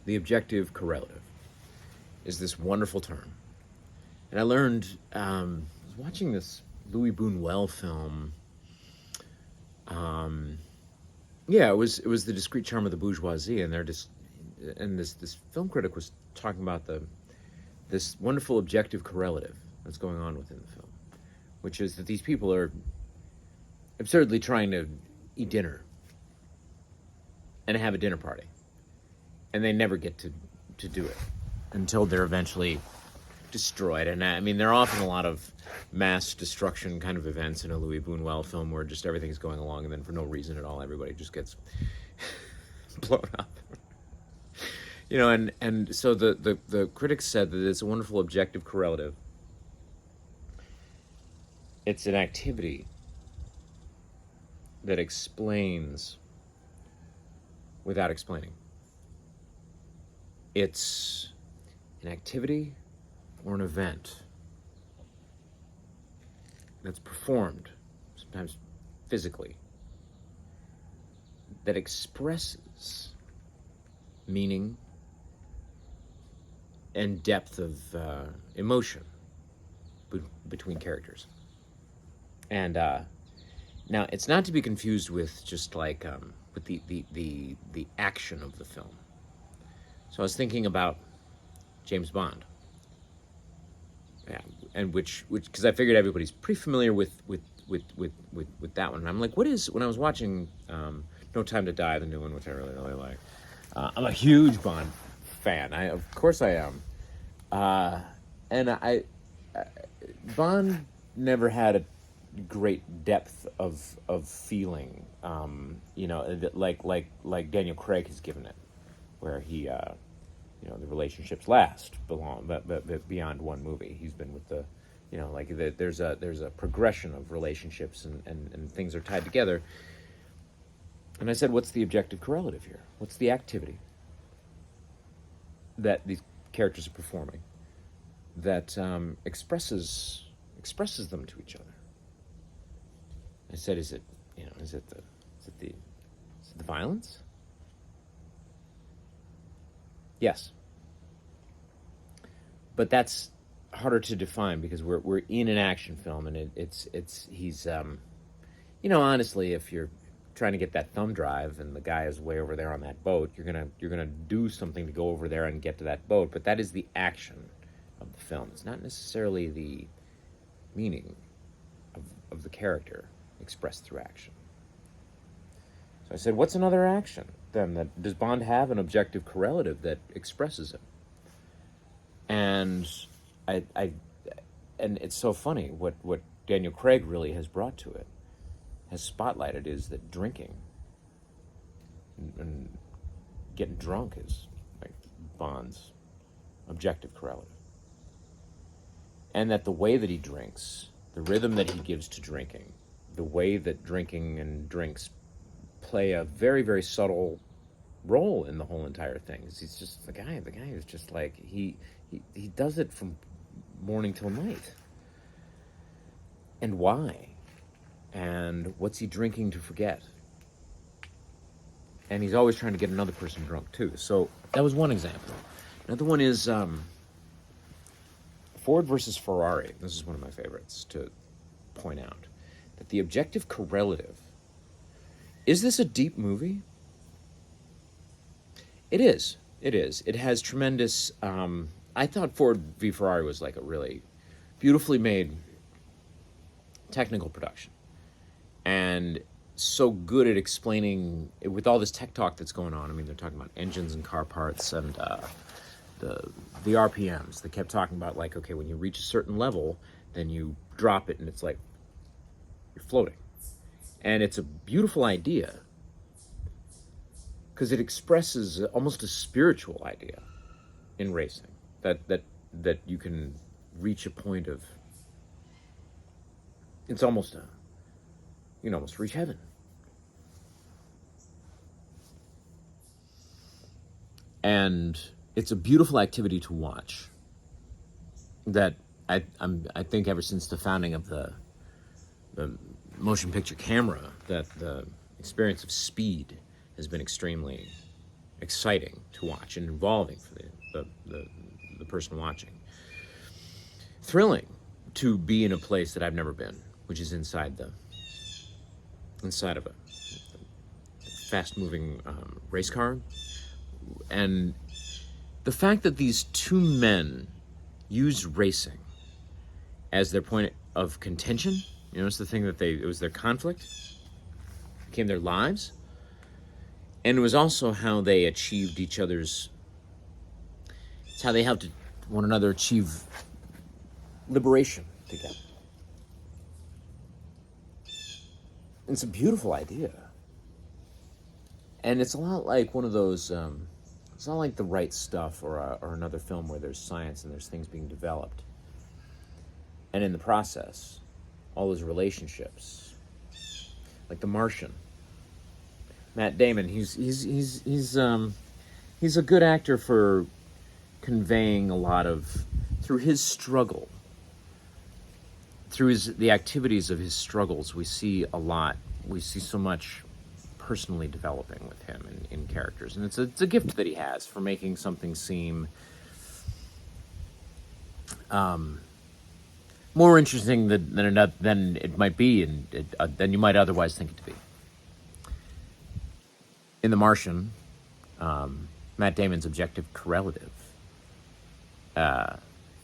the objective correlative is this wonderful term. And I learned, I was watching this Louis Buñuel film. It was The Discreet Charm of the Bourgeoisie, and this film critic was talking about this wonderful objective correlative that's going on within the film, which is that these people are absurdly trying to eat dinner and have a dinner party, and they never get to do it until they're eventually destroyed. And I mean, there are often a lot of mass destruction kind of events in a Louis Buñuel film where just everything's going along, and then for no reason at all, everybody just gets blown up. And so the critics said that it's a wonderful objective correlative. It's an activity that explains without explaining. It's an activity or an event that's performed, sometimes physically, that expresses meaning and depth of emotion between characters. And now, it's not to be confused with just like with the action of the film. So I was thinking about James Bond. Yeah, and which because I figured everybody's pretty familiar with that one. And I'm like, when I was watching No Time to Die, the new one, which I really, really like. I'm a huge Bond fan. Of course I am. And Bond never had a great depth of feeling, like Daniel Craig has given it, where he, the relationships last but beyond one movie. He's been with there's a progression of relationships and things are tied together. And I said, what's the objective correlative here? What's the activity that these characters are performing that expresses them to each other? I said, is it the violence? Yes. But that's harder to define because we're in an action film, and he's honestly, if you're trying to get that thumb drive and the guy is way over there on that boat, you're gonna do something to go over there and get to that boat. But that is the action of the film. It's not necessarily the meaning of the character expressed through action. So I said, what's another action then? Does Bond have an objective correlative that expresses it? And and it's so funny what Daniel Craig really has brought to it, has spotlighted, is that drinking and getting drunk is like Bond's objective correlative. And that the way that he drinks, the rhythm that he gives to drinking, the way that drinking and drinks play a very, very subtle role in the whole entire thing. He's just the guy is just like, he does it from morning till night. And why? And what's he drinking to forget? And he's always trying to get another person drunk too. So that was one example. Another one is Ford versus Ferrari. This is one of my favorites to point out. That the objective correlative, is this a deep movie? It is. It has tremendous, I thought Ford v. Ferrari was like a really beautifully made technical production. And so good at explaining, with all this tech talk that's going on. I mean, they're talking about engines and car parts and the RPMs. They kept talking about, like, okay, when you reach a certain level, then you drop it and it's like you're floating. And it's a beautiful idea because it expresses almost a spiritual idea in racing, that you can reach a point of, it's almost you can almost reach heaven. And it's a beautiful activity to watch that I think ever since the founding of the motion picture camera, that the experience of speed has been extremely exciting to watch and involving for the person watching. Thrilling to be in a place that I've never been, which is inside of a fast-moving race car. And the fact that these two men used racing as their point of contention, it's the thing that it was their conflict, became their lives. And it was also how they achieved it's how they helped one another achieve liberation together. It's a beautiful idea. And it's a lot like one of those, it's not like The Right Stuff or another film where there's science and there's things being developed. And in the process, all those relationships, like The Martian. Matt Damon, he's a good actor for conveying a lot of, through his struggle, through the activities of his struggles, we see so much personally developing with him in characters. And it's a gift that he has for making something seem more interesting than it might be, and than you might otherwise think it to be. In The Martian, Matt Damon's Objective Correlative,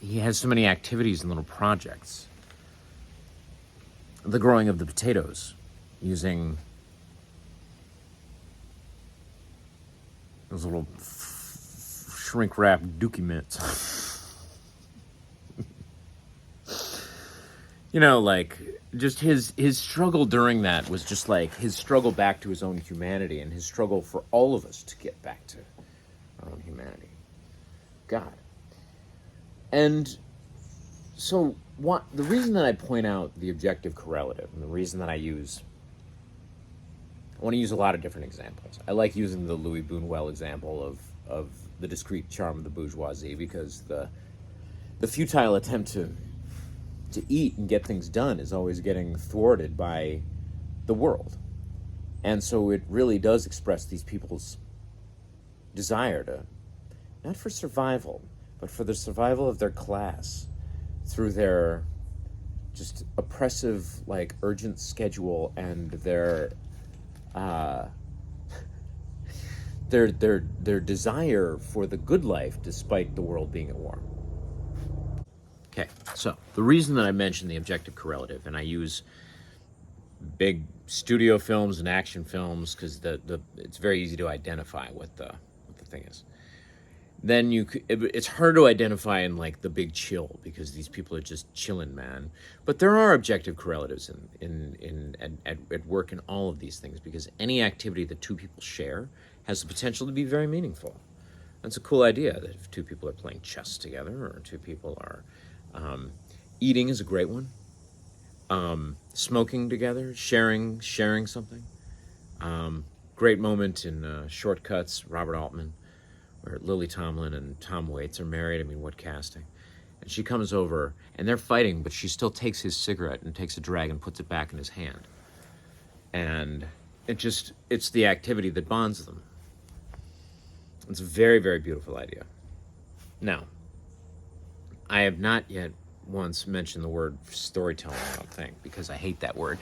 he has so many activities and little projects. The growing of the potatoes using those little shrink-wrapped dookie mints. Like, just his struggle during that was just like his struggle back to his own humanity and his struggle for all of us to get back to our own humanity. God. And so the reason that I point out the objective correlative, and the reason that I want to use a lot of different examples. I like using the Louis Buñuel example of the discrete charm of the bourgeoisie, because the futile attempt to eat and get things done is always getting thwarted by the world. And so it really does express these people's desire to, not for survival, but for the survival of their class through their just oppressive, like, urgent schedule and their desire for the good life despite the world being at war. Okay, so the reason that I mentioned the objective correlative, and I use big studio films and action films because it's very easy to identify what the thing is. Then it's hard to identify in, like, the big chill, because these people are just chilling, man. But there are objective correlatives at work in all of these things, because any activity that two people share has the potential to be very meaningful. That's a cool idea, that if two people are playing chess together, or two people are eating is a great one. Smoking together, sharing something. Great moment in Shortcuts, Robert Altman, where Lily Tomlin and Tom Waits are married. I mean, what casting. And she comes over, and they're fighting, but she still takes his cigarette and takes a drag and puts it back in his hand. And it's the activity that bonds them. It's a very, very beautiful idea. Now, I have not yet once mentioned the word storytelling, I don't think, because I hate that word.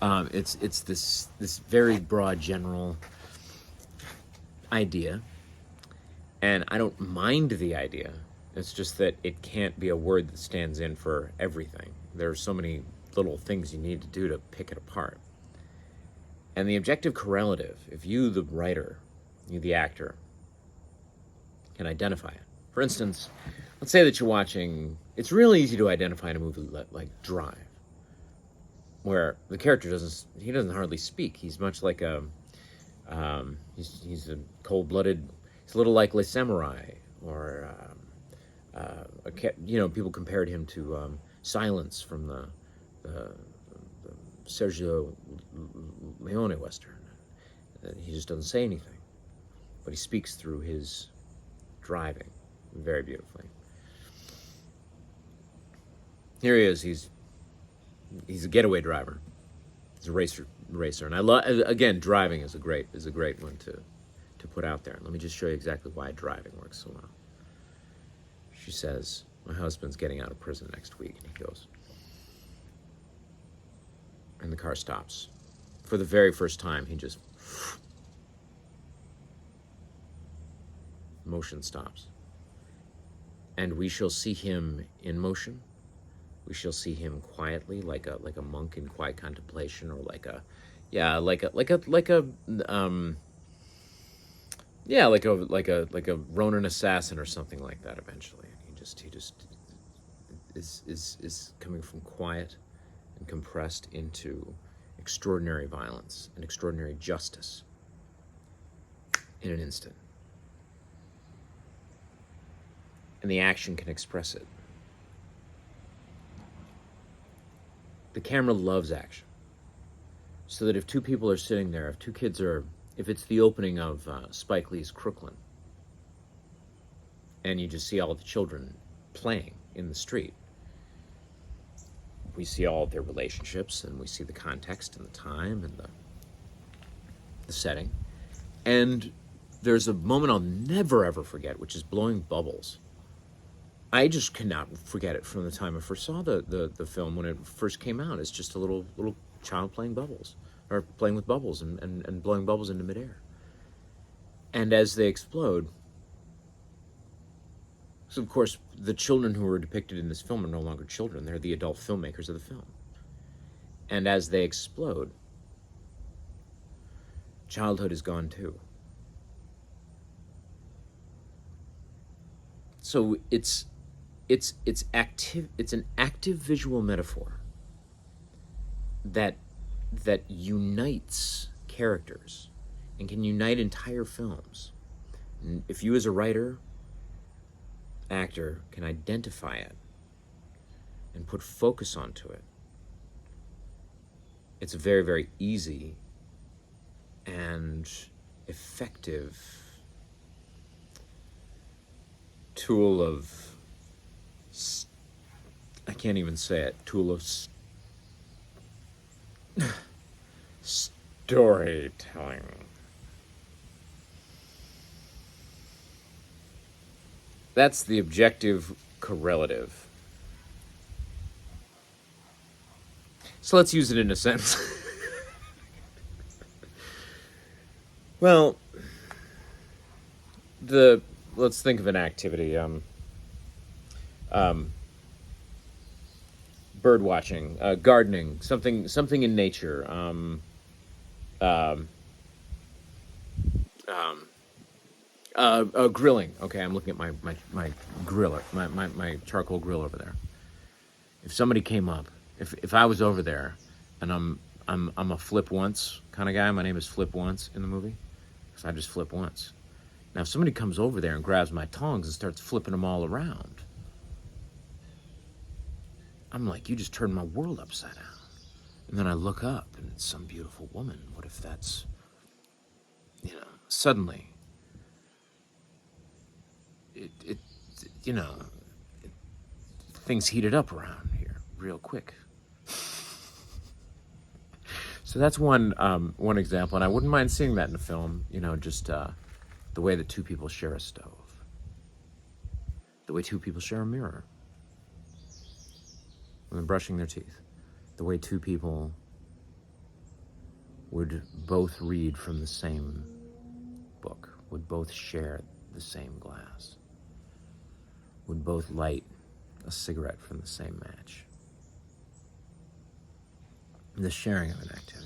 It's this very broad, general idea. And I don't mind the idea. It's just that it can't be a word that stands in for everything. There are so many little things you need to do to pick it apart. And the objective correlative, if you, the writer, you, the actor, can identify it. For instance, let's say that you're watching, it's really easy to identify in a movie like Drive, where the character doesn't hardly speak. He's much like he's a cold-blooded, he's a little like Les Samurai, or people compared him to Silence from the Sergio Leone Western. He just doesn't say anything, but he speaks through his driving very beautifully. Here he is. He's a getaway driver. He's a racer, and I love, again, driving is a great one to to put out there. Let me just show you exactly why driving works so well. She says, my husband's getting out of prison next week. And he goes, and the car stops. For the very first time, he just, motion stops. And we shall see him in motion. We shall see him quietly, like a monk in quiet contemplation, or like a Ronin assassin or something like that. Eventually, he just is coming from quiet and compressed into extraordinary violence and extraordinary justice in an instant. And the action can express it. The camera loves action. So that if two people are sitting there, if two kids are, if it's the opening of Spike Lee's Crooklyn, and you just see all the children playing in the street, we see all of their relationships, and we see the context and the time and the setting. And there's a moment I'll never ever forget, which is blowing bubbles. I just cannot forget it from the time I first saw the film when it first came out. It's just a little child playing bubbles, or playing with bubbles and blowing bubbles into midair. And as they explode, so of course the children who are depicted in this film are no longer children, they're the adult filmmakers of the film. And as they explode, childhood is gone too. So it's an active visual metaphor that unites characters and can unite entire films. And if you as a writer, actor, can identify it and put focus onto it, it's a very, very easy and effective tool of, I can't even say it, tool of storytelling. That's the objective correlative. So let's use it in a sentence. Well, let's think of an activity. Bird watching, gardening, something in nature. Grilling. Okay, I'm looking at my griller, my charcoal grill over there. If somebody came up, if I was over there, and I'm a flip once kind of guy. My name is Flip Once in the movie, because I just flip once. Now, if somebody comes over there and grabs my tongs and starts flipping them all around, I'm like, you just turned my world upside down. And then I look up, and it's some beautiful woman. What if that's, suddenly, things heated up around here real quick. So that's one example, and I wouldn't mind seeing that in a film, just the way that two people share a stove, the way two people share a mirror when they're brushing their teeth, the way two people would both read from the same book, would both share the same glass, would both light a cigarette from the same match. The sharing of an activity.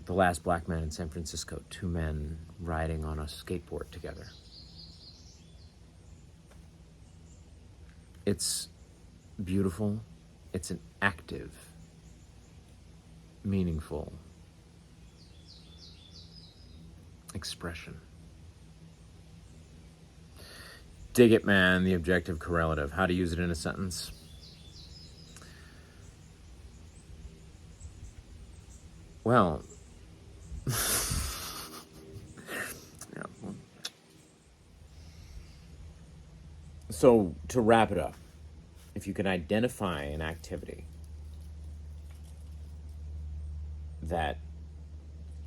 The Last Black Man in San Francisco, two men riding on a skateboard together. It's beautiful. It's an active, meaningful expression. Dig it, man, the objective correlative. How to use it in a sentence. Well, so to wrap it up, if you can identify an activity that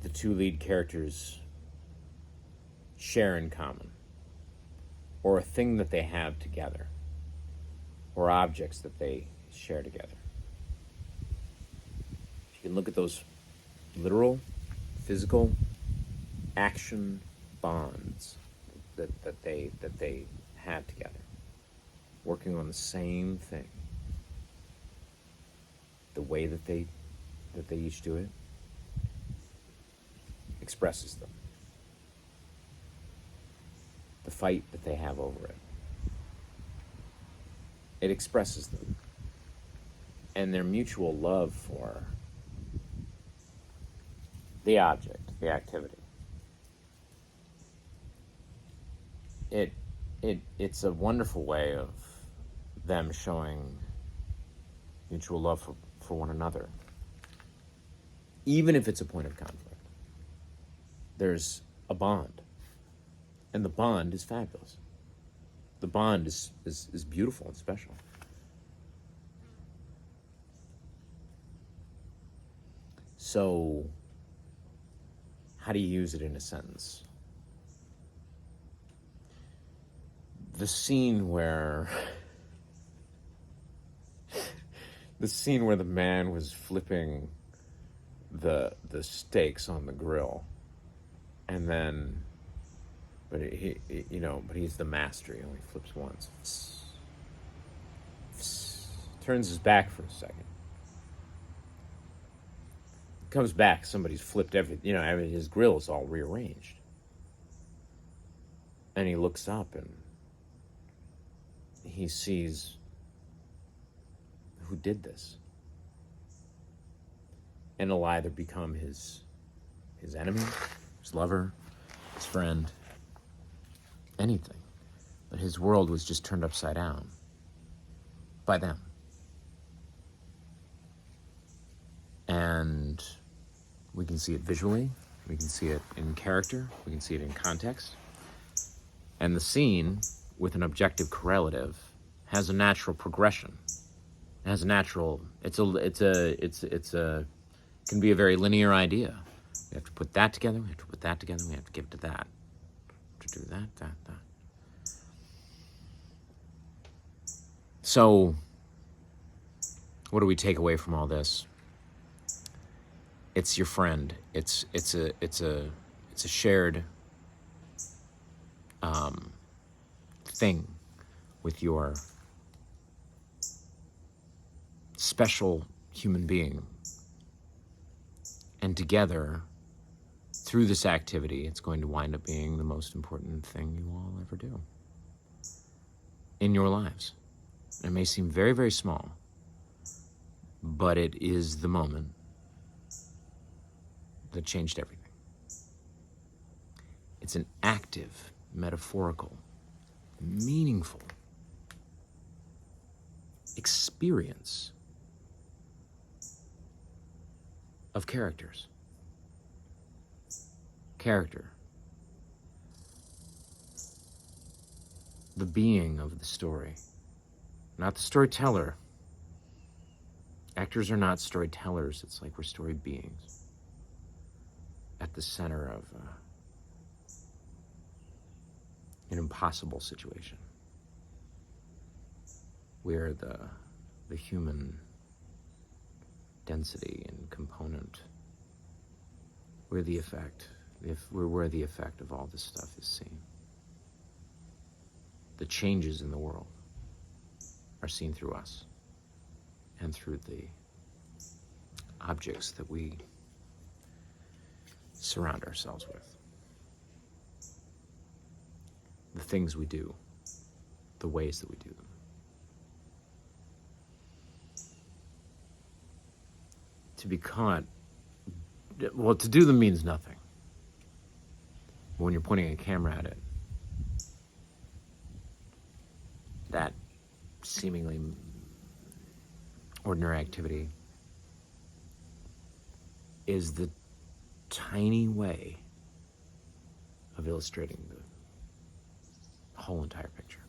the two lead characters share in common, or a thing that they have together, or objects that they share together. You can look at those literal, physical, action bonds that they have together, working on the same thing. The way that they each do it expresses them. The fight that they have over it, it expresses them. And their mutual love for the object, the activity. It's a wonderful way of them showing mutual love for one another. Even if it's a point of conflict, there's a bond. And the bond is fabulous. The bond is beautiful and special. So, how do you use it in a sentence? The scene where the man was flipping the steaks on the grill, and then, but he's the master. He only flips once. Turns his back for a second. Comes back, somebody's flipped everything. His grill is all rearranged. And he looks up and he sees who did this. And it'll either become his enemy, his lover, his friend, anything. But his world was just turned upside down by them. And we can see it visually, we can see it in character, we can see it in context. And the scene, with an objective correlative, has a natural progression. It has a natural, can be a very linear idea. We have to put that together, we have to put that together, we have to give it to that. To do that. So, what do we take away from all this? It's your friend. It's a shared thing with your special human being. And together, through this activity, it's going to wind up being the most important thing you all ever do in your lives. It may seem very, very small, but it is the moment that changed everything. It's an active, metaphorical, meaningful experience of characters. Character. The being of the story, not the storyteller. Actors are not storytellers. It's like we're story beings at the center of an impossible situation. We're the human density and component. We're the effect. We're where the effect of all this stuff is seen. The changes in the world are seen through us and through the objects that we surround ourselves with. The things we do, the ways that we do them. To be caught, well, to do them means nothing. When you're pointing a camera at it, that seemingly ordinary activity is the tiny way of illustrating the whole entire picture.